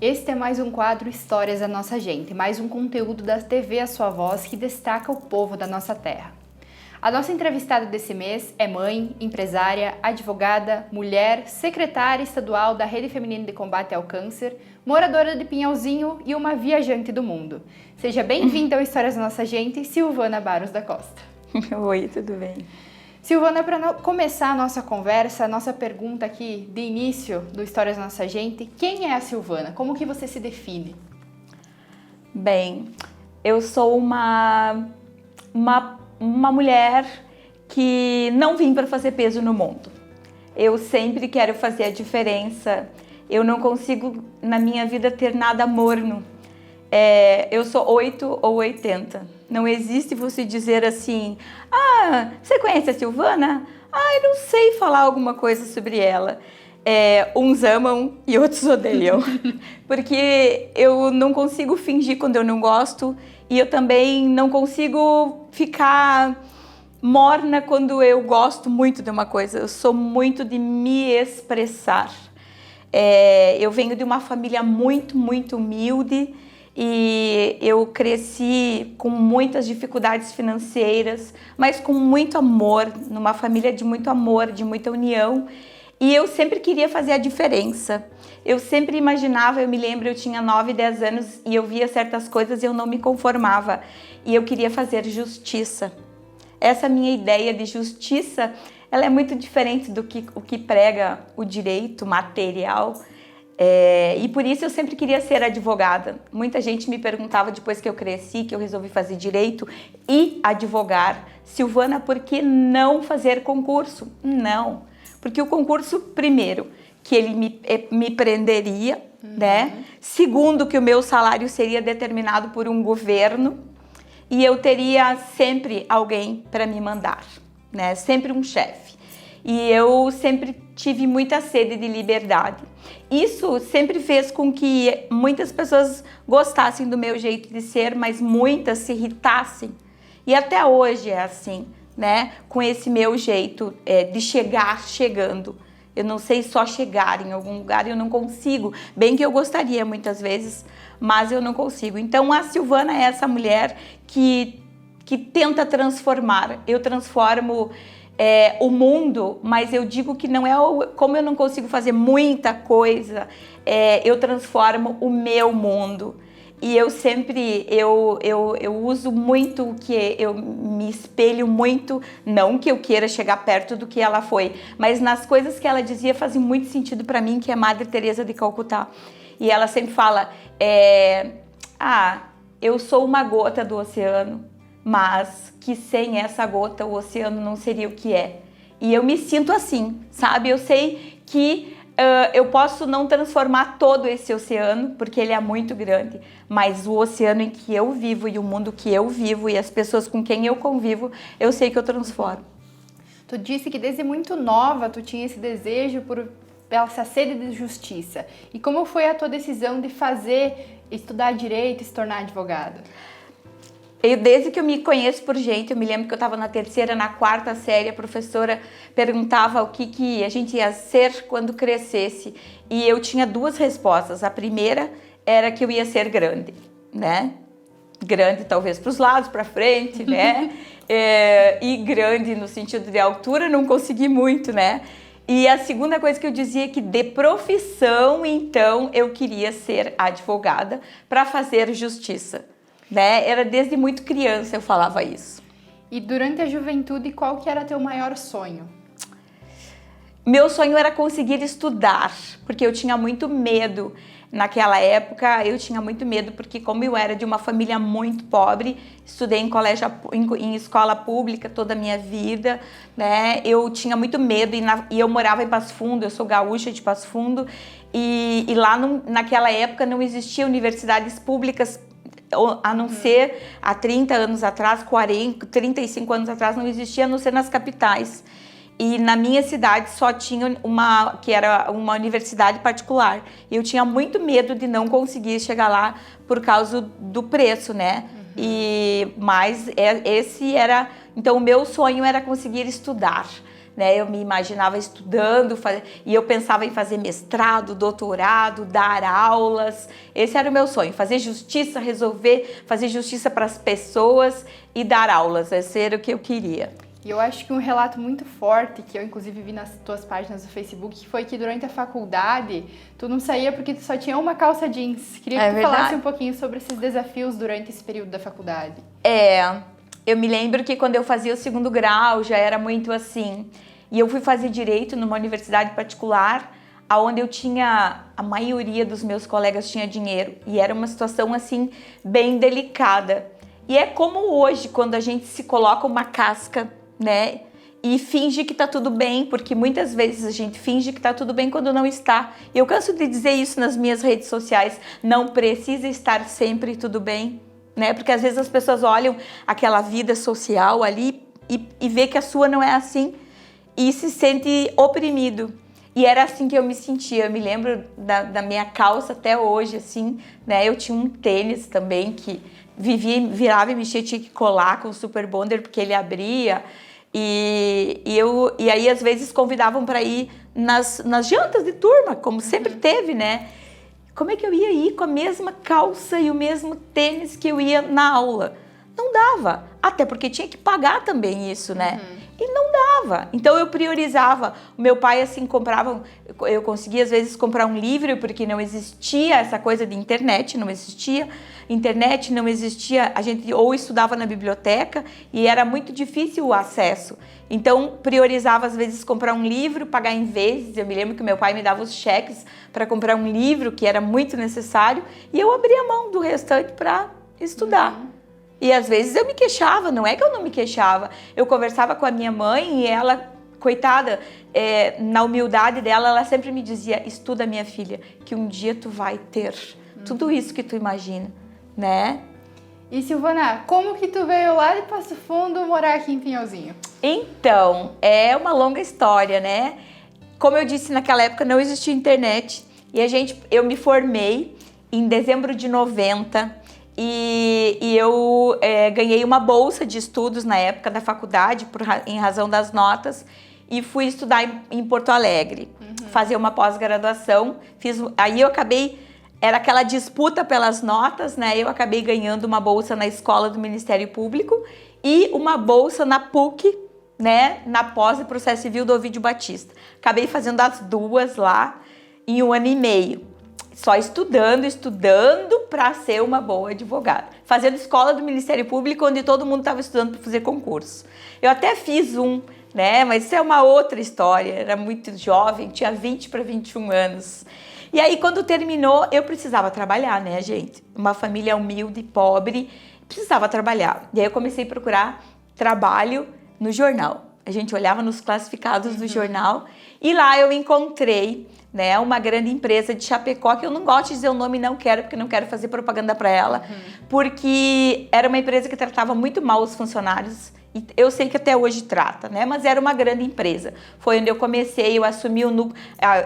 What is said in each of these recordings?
Este é mais um quadro Histórias da Nossa Gente, mais um conteúdo da TV A Sua Voz que destaca o povo da nossa terra. A nossa entrevistada desse mês é mãe, empresária, advogada, mulher, secretária estadual da Rede Feminina de Combate ao Câncer, moradora de Pinhalzinho e uma viajante do mundo. Seja bem-vinda ao Histórias da Nossa Gente, Silvana Barros da Costa. Oi, tudo bem? Silvana, para começar a nossa conversa, a nossa pergunta aqui de início do Histórias da Nossa Gente, quem é a Silvana? Como que você se define? Bem, eu sou uma mulher que não vim para fazer peso no mundo. Eu sempre quero fazer a diferença. Eu não consigo, na minha vida, ter nada morno. Eu sou 8 ou 80. Não existe você dizer assim, você conhece a Silvana? Eu não sei falar alguma coisa sobre ela. Uns amam e outros odeiam. Porque eu não consigo fingir quando eu não gosto e eu também não consigo ficar morna quando eu gosto muito de uma coisa. Eu sou muito de me expressar. Eu venho de uma família muito, muito humilde. E eu cresci com muitas dificuldades financeiras, mas com muito amor, numa família de muito amor, de muita união. E eu sempre queria fazer a diferença. Eu sempre imaginava, eu me lembro, eu tinha 9, 10 anos e eu via certas coisas e eu não me conformava. E eu queria fazer justiça. Essa minha ideia de justiça, ela é muito diferente do que o que prega o direito material. E por isso eu sempre queria ser advogada. Muita gente me perguntava depois que eu cresci, que eu resolvi fazer direito e advogar. Silvana, por que não fazer concurso? Não, porque o concurso, primeiro, que ele me prenderia, né? Segundo, que o meu salário seria determinado por um governo e eu teria sempre alguém para me mandar, né? Sempre um chefe. E eu sempre tive muita sede de liberdade. Isso sempre fez com que muitas pessoas gostassem do meu jeito de ser, mas muitas se irritassem. E até hoje é assim, né? Com esse meu jeito de chegando. Eu não sei só chegar em algum lugar, eu não consigo. Bem que eu gostaria muitas vezes, mas eu não consigo. Então a Silvana é essa mulher que tenta transformar. Eu transformo o mundo, mas eu digo que não é como eu não consigo fazer muita coisa, eu transformo o meu mundo. E eu sempre, eu uso muito o que eu me espelho muito, não que eu queira chegar perto do que ela foi, mas nas coisas que ela dizia fazem muito sentido para mim, que é Madre Teresa de Calcutá. E ela sempre fala, eu sou uma gota do oceano, mas que sem essa gota o oceano não seria o que é. E eu me sinto assim, sabe? Eu sei que eu posso não transformar todo esse oceano, porque ele é muito grande, mas o oceano em que eu vivo e o mundo que eu vivo e as pessoas com quem eu convivo, eu sei que eu transformo. Tu disse que desde muito nova tu tinha esse desejo por essa sede de justiça. E como foi a tua decisão de estudar direito e se tornar advogada? Desde que eu me conheço por gente, eu me lembro que eu estava na 3ª, na 4ª série, a professora perguntava o que a gente ia ser quando crescesse. E eu tinha 2 respostas. A primeira era que eu ia ser grande, né? Grande talvez para os lados, para frente, né? E grande no sentido de altura, não consegui muito, né? E a segunda coisa que eu dizia é que de profissão, então, eu queria ser advogada para fazer justiça. Né? Era desde muito criança eu falava isso. E durante a juventude, qual que era teu maior sonho? Meu sonho era conseguir estudar, porque eu tinha muito medo. Naquela época eu tinha muito medo, porque como eu era de uma família muito pobre, estudei em escola pública toda a minha vida, né? Eu tinha muito medo e eu morava em Passo Fundo, eu sou gaúcha de Passo Fundo, e lá naquela época não existia universidades públicas, a não ser há 30 anos atrás, 40, 35 anos atrás, não existia, a não ser nas capitais. E na minha cidade só tinha que era uma universidade particular. E eu tinha muito medo de não conseguir chegar lá por causa do preço, né? Mas esse era Então o meu sonho era conseguir estudar, né? Eu me imaginava estudando e eu pensava em fazer mestrado, doutorado, dar aulas. Esse era o meu sonho, fazer justiça, fazer justiça para as pessoas e dar aulas. Esse era o que eu queria. E eu acho que um relato muito forte, que eu inclusive vi nas tuas páginas do Facebook, foi que durante a faculdade tu não saía porque tu só tinha uma calça jeans. Queria que tu falasse um pouquinho sobre esses desafios durante esse período da faculdade. Eu me lembro que quando eu fazia o 2º grau já era muito assim. E eu fui fazer Direito numa universidade particular, onde eu tinha, a maioria dos meus colegas tinha dinheiro. E era uma situação assim, bem delicada. E é como hoje, quando a gente se coloca uma casca, né? E finge que tá tudo bem, porque muitas vezes a gente finge que tá tudo bem quando não está. Eu canso de dizer isso nas minhas redes sociais, não precisa estar sempre tudo bem, né? Porque às vezes as pessoas olham aquela vida social ali e vê que a sua não é assim e se sente oprimido. E era assim que eu me sentia. Eu me lembro da minha calça até hoje, assim, né? Eu tinha um tênis também que virava e mexia, tinha que colar com o Super Bonder porque ele abria. E aí às vezes convidavam para ir nas jantas de turma, como sempre teve, né? Como é que eu ia ir com a mesma calça e o mesmo tênis que eu ia na aula? Não dava, até porque tinha que pagar também isso, né? E não dava. Então eu priorizava. O meu pai assim comprava, eu conseguia às vezes comprar um livro porque não existia essa coisa de internet, não existia, a gente ou estudava na biblioteca e era muito difícil o acesso. Então priorizava às vezes comprar um livro, pagar em vezes. Eu me lembro que meu pai me dava os cheques para comprar um livro que era muito necessário e eu abria mão do restante para estudar. E às vezes eu me queixava, não é que eu não me queixava. Eu conversava com a minha mãe e ela, coitada, na humildade dela, ela sempre me dizia: estuda, minha filha, que um dia tu vai ter tudo isso que tu imagina, né? E Silvana, como que tu veio lá de Passo Fundo morar aqui em Pinhalzinho? Então, é uma longa história, né? Como eu disse, naquela época não existia internet e eu me formei em dezembro de 90. E eu ganhei uma bolsa de estudos na época da faculdade, em razão das notas, e fui estudar em Porto Alegre, fazer uma pós-graduação. Aí eu acabei, era aquela disputa pelas notas, né? Eu acabei ganhando uma bolsa na escola do Ministério Público e uma bolsa na PUC, né? Na pós e processo civil do Ovídio Batista. Acabei fazendo as duas lá em 1 ano e meio. Só estudando para ser uma boa advogada. Fazendo escola do Ministério Público, onde todo mundo estava estudando para fazer concurso. Eu até fiz um, né? Mas isso é uma outra história. Era muito jovem, tinha 20 para 21 anos. E aí, quando terminou, eu precisava trabalhar, né, gente? Uma família humilde, pobre, precisava trabalhar. E aí eu comecei a procurar trabalho no jornal. A gente olhava nos classificados do jornal e lá eu encontrei, né, uma grande empresa de Chapecó, que eu não gosto de dizer o nome, não quero, porque não quero fazer propaganda para ela, porque era uma empresa que tratava muito mal os funcionários, e eu sei que até hoje trata, né, mas era uma grande empresa. Foi onde eu comecei, eu assumi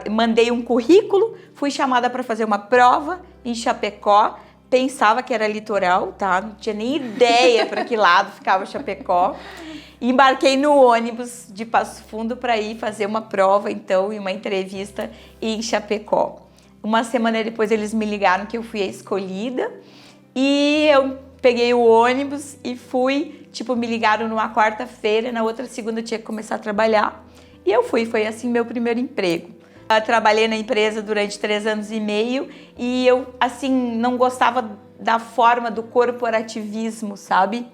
mandei um currículo, fui chamada para fazer uma prova em Chapecó, pensava que era litoral, tá? Não tinha nem ideia para que lado ficava Chapecó. Embarquei no ônibus de Passo Fundo para ir fazer uma prova, então, e uma entrevista em Chapecó. Uma semana depois eles me ligaram que eu fui a escolhida e eu peguei o ônibus e fui, me ligaram numa quarta-feira, na outra segunda eu tinha que começar a trabalhar e eu fui, foi assim meu primeiro emprego. Eu trabalhei na empresa durante 3 anos e meio e eu, assim, não gostava da forma do corporativismo, sabe?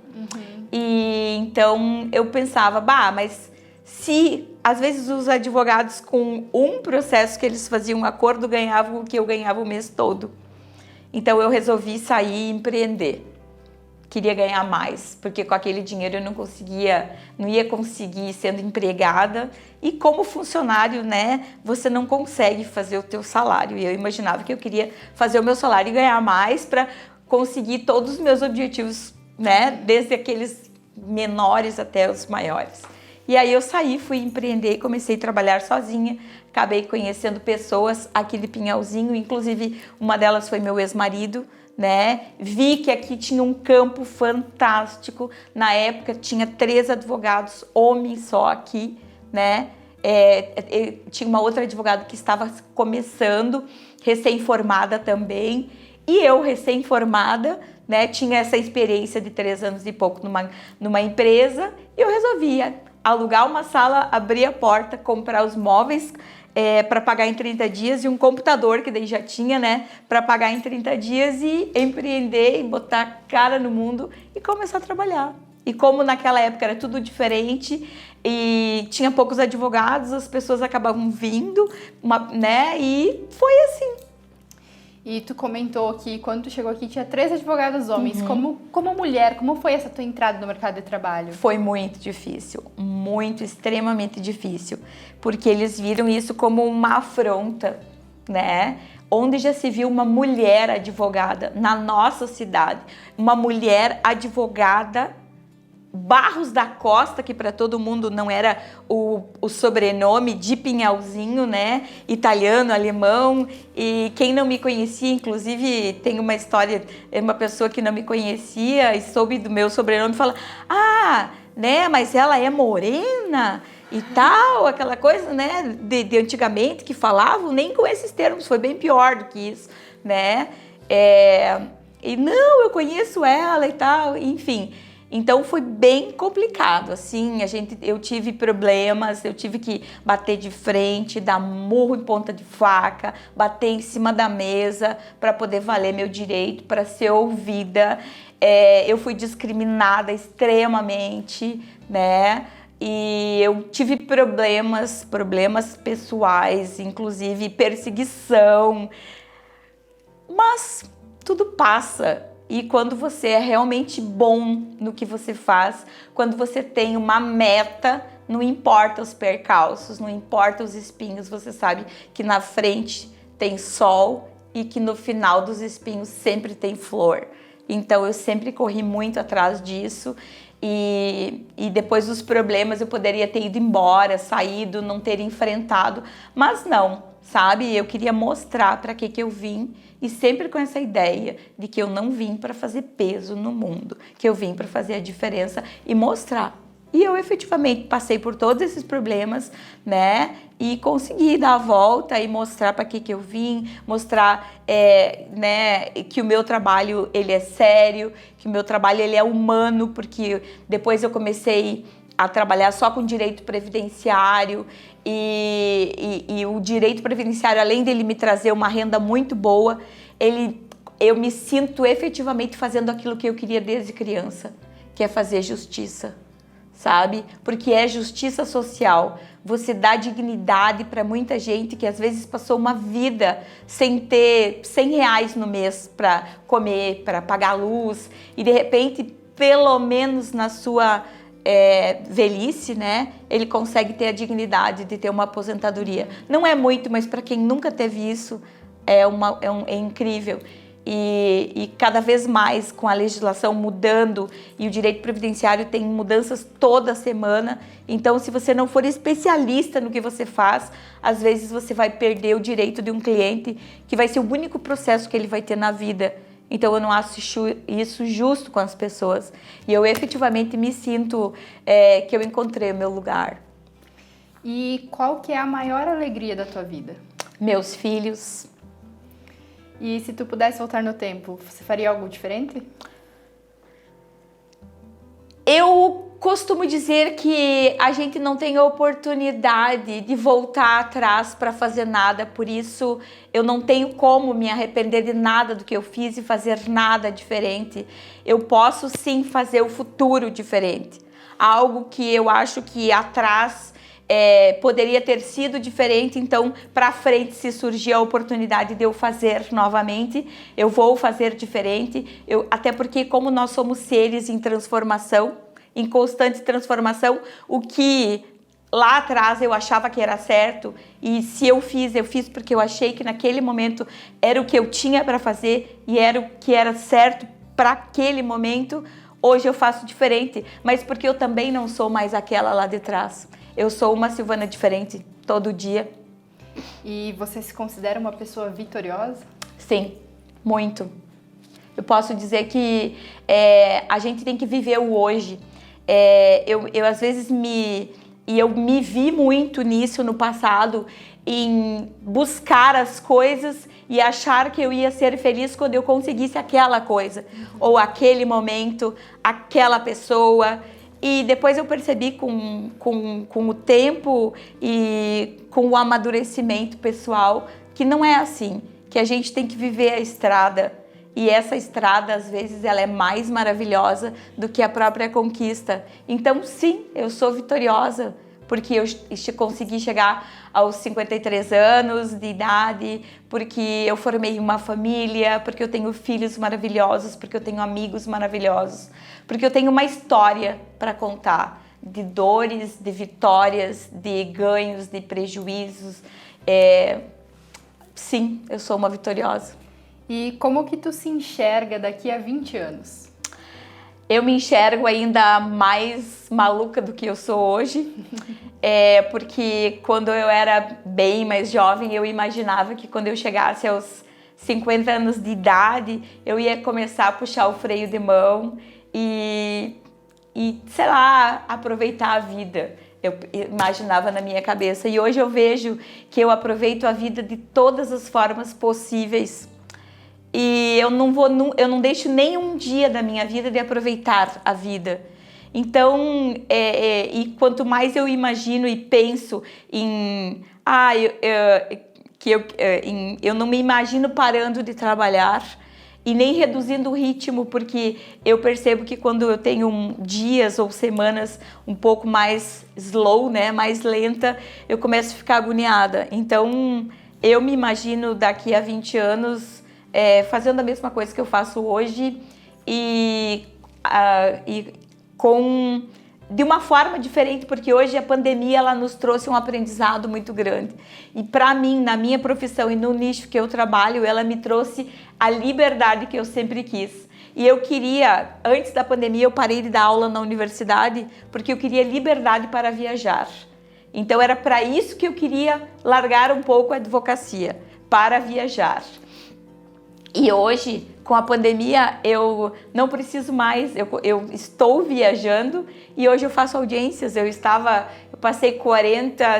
E então eu pensava, mas se às vezes os advogados com um processo que eles faziam um acordo ganhavam o que eu ganhava o mês todo. Então eu resolvi sair e empreender. Queria ganhar mais, porque com aquele dinheiro eu não ia conseguir sendo empregada. E como funcionário, né, você não consegue fazer o teu salário. E eu imaginava que eu queria fazer o meu salário e ganhar mais para conseguir todos os meus objetivos, né, desde aqueles menores até os maiores. E aí eu saí, fui empreender, comecei a trabalhar sozinha, acabei conhecendo pessoas aqui de Pinhalzinho, inclusive uma delas foi meu ex-marido, né? Vi que aqui tinha um campo fantástico. Na época tinha 3 advogados, homens só aqui, né? Tinha uma outra advogada que estava começando, recém-formada também, e eu recém-formada, né? Tinha essa experiência de 3 anos e pouco numa empresa, e eu resolvia alugar uma sala, abrir a porta, comprar os móveis para pagar em 30 dias e um computador que daí já tinha, né, para pagar em 30 dias e empreender e botar a cara no mundo e começar a trabalhar. E como naquela época era tudo diferente e tinha poucos advogados, as pessoas acabavam vindo, né, e foi assim. E tu comentou que quando tu chegou aqui tinha 3 advogados homens. Como mulher, como foi essa tua entrada no mercado de trabalho? Foi muito difícil, muito, extremamente difícil, porque eles viram isso como uma afronta, né? Onde já se viu uma mulher advogada na nossa cidade, uma mulher advogada Barros da Costa, que para todo mundo não era o sobrenome de Pinhalzinho, né? Italiano, alemão. E quem não me conhecia, inclusive tem uma história, uma pessoa que não me conhecia e soube do meu sobrenome, fala: ah, né? Mas ela é morena e tal, aquela coisa, né? De antigamente que falavam, nem com esses termos, foi bem pior do que isso, né? E não, eu conheço ela e tal, enfim. Então foi bem complicado, assim, eu tive problemas, eu tive que bater de frente, dar murro em ponta de faca, bater em cima da mesa para poder valer meu direito, para ser ouvida. Eu fui discriminada extremamente, né? E eu tive problemas pessoais, inclusive perseguição, mas tudo passa. E quando você é realmente bom no que você faz, quando você tem uma meta, não importa os percalços, não importa os espinhos, você sabe que na frente tem sol e que no final dos espinhos sempre tem flor. Então eu sempre corri muito atrás disso e depois dos problemas eu poderia ter ido embora, saído, não ter enfrentado, mas não, sabe? Eu queria mostrar para que eu vim. E sempre com essa ideia de que eu não vim para fazer peso no mundo, que eu vim para fazer a diferença e mostrar. E eu efetivamente passei por todos esses problemas, né? E consegui dar a volta e mostrar para que eu vim, mostrar né, que o meu trabalho ele é sério, que o meu trabalho ele é humano, porque depois eu comecei a trabalhar só com direito previdenciário e o direito previdenciário, além dele me trazer uma renda muito boa, eu me sinto efetivamente fazendo aquilo que eu queria desde criança, que é fazer justiça, sabe? Porque é justiça social. Você dá dignidade para muita gente que às vezes passou uma vida sem ter R$100 no mês para comer, para pagar a luz e de repente, pelo menos na sua velhice, né? Ele consegue ter a dignidade de ter uma aposentadoria. Não é muito, mas para quem nunca teve isso, é incrível. E cada vez mais com a legislação mudando e o direito previdenciário tem mudanças toda semana. Então, se você não for especialista no que você faz, às vezes você vai perder o direito de um cliente que vai ser o único processo que ele vai ter na vida. Então eu não acho isso justo com as pessoas. E eu efetivamente me sinto que eu encontrei o meu lugar. E qual que é a maior alegria da tua vida? Meus filhos. E se tu pudesse voltar no tempo, você faria algo diferente? Eu costumo dizer que a gente não tem oportunidade de voltar atrás para fazer nada, por isso eu não tenho como me arrepender de nada do que eu fiz e fazer nada diferente. Eu posso sim fazer o futuro diferente, algo que eu acho que atrás poderia ter sido diferente, então para frente, se surgir a oportunidade de eu fazer novamente, eu vou fazer diferente, até porque como nós somos seres em transformação, em constante transformação, o que lá atrás eu achava que era certo e se eu fiz porque eu achei que naquele momento era o que eu tinha para fazer e era o que era certo para aquele momento. Hoje eu faço diferente, mas porque eu também não sou mais aquela lá de trás. Eu sou uma Silvana diferente todo dia. E você se considera uma pessoa vitoriosa? Sim, muito. Eu posso dizer que a gente tem que viver o hoje. Eu às vezes eu me vi muito nisso no passado, em buscar as coisas e achar que eu ia ser feliz quando eu conseguisse aquela coisa, ou aquele momento, aquela pessoa. E depois eu percebi com o tempo e com o amadurecimento pessoal que não é assim, que a gente tem que viver a estrada. E essa estrada, às vezes, ela é mais maravilhosa do que a própria conquista. Então, sim, eu sou vitoriosa, porque eu consegui chegar aos 53 anos de idade, porque eu formei uma família, porque eu tenho filhos maravilhosos, porque eu tenho amigos maravilhosos, porque eu tenho uma história para contar, de dores, de vitórias, de ganhos, de prejuízos. Sim, eu sou uma vitoriosa. E como que tu se enxerga daqui a 20 anos? Eu me enxergo ainda mais maluca do que eu sou hoje, porque quando eu era bem mais jovem, eu imaginava que quando eu chegasse aos 50 anos de idade, eu ia começar a puxar o freio de mão e sei lá, aproveitar a vida. Eu imaginava na minha cabeça, e hoje eu vejo que eu aproveito a vida de todas as formas possíveis. E eu não deixo nenhum dia da minha vida de aproveitar a vida. Então, e quanto mais eu imagino e penso em... eu não me imagino parando de trabalhar e nem reduzindo o ritmo, porque eu percebo que quando eu tenho dias ou semanas um pouco mais slow, né, mais lenta, eu começo a ficar agoniada. Então, eu me imagino daqui a 20 anos... fazendo a mesma coisa que eu faço hoje de uma forma diferente, porque hoje a pandemia ela nos trouxe um aprendizado muito grande. E para mim, na minha profissão e no nicho que eu trabalho, ela me trouxe a liberdade que eu sempre quis. E eu queria, antes da pandemia, eu parei de dar aula na universidade porque eu queria liberdade para viajar. Então era para isso que eu queria largar um pouco a advocacia, para viajar. E hoje, com a pandemia, eu não preciso mais, eu estou viajando e hoje eu faço audiências. Eu passei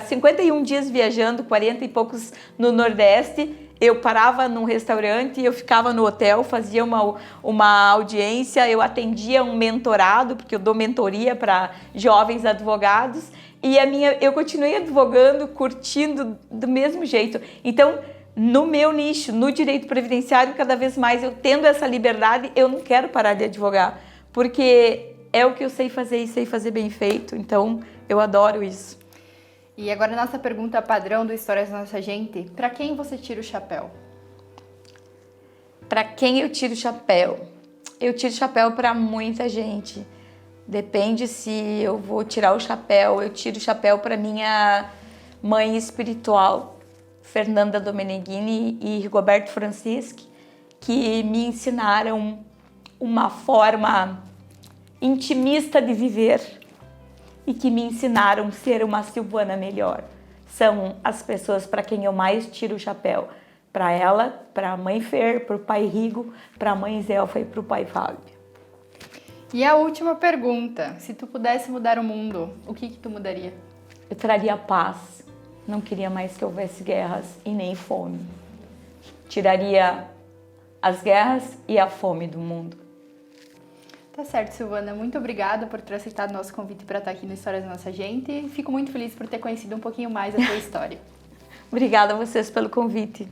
51 dias viajando, 40 e poucos no Nordeste. Eu parava num restaurante, eu ficava no hotel, fazia uma audiência, eu atendia um mentorado, porque eu dou mentoria para jovens advogados. E eu continuei advogando, curtindo do mesmo jeito. Então, no meu nicho, no direito previdenciário, cada vez mais eu tendo essa liberdade, eu não quero parar de advogar, porque é o que eu sei fazer e sei fazer bem feito, então eu adoro isso. E agora a nossa pergunta padrão do Histórias da Nossa Gente, para quem você tira o chapéu? Para quem eu tiro o chapéu? Eu tiro o chapéu para muita gente, depende se eu vou tirar o chapéu, eu tiro o chapéu para minha mãe espiritual, Fernanda Domeneghini e Rigoberto Francischi, que me ensinaram uma forma intimista de viver e que me ensinaram a ser uma Silvana melhor. São as pessoas para quem eu mais tiro o chapéu. Para ela, para a mãe Fer, para o pai Rigo, para a mãe Zelfa e para o pai Fábio. E a última pergunta, se tu pudesse mudar o mundo, o que tu mudaria? Eu traria paz. Não queria mais que houvesse guerras e nem fome. Tiraria as guerras e a fome do mundo. Tá certo, Silvana. Muito obrigada por ter aceitado o nosso convite para estar aqui no Histórias da Nossa Gente. Fico muito feliz por ter conhecido um pouquinho mais a tua história. Obrigada a vocês pelo convite.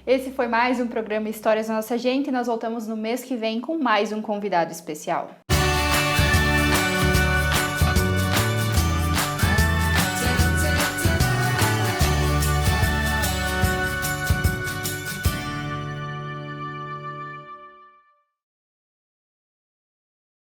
Esse foi mais um programa Histórias da Nossa Gente. Nós voltamos no mês que vem com mais um convidado especial.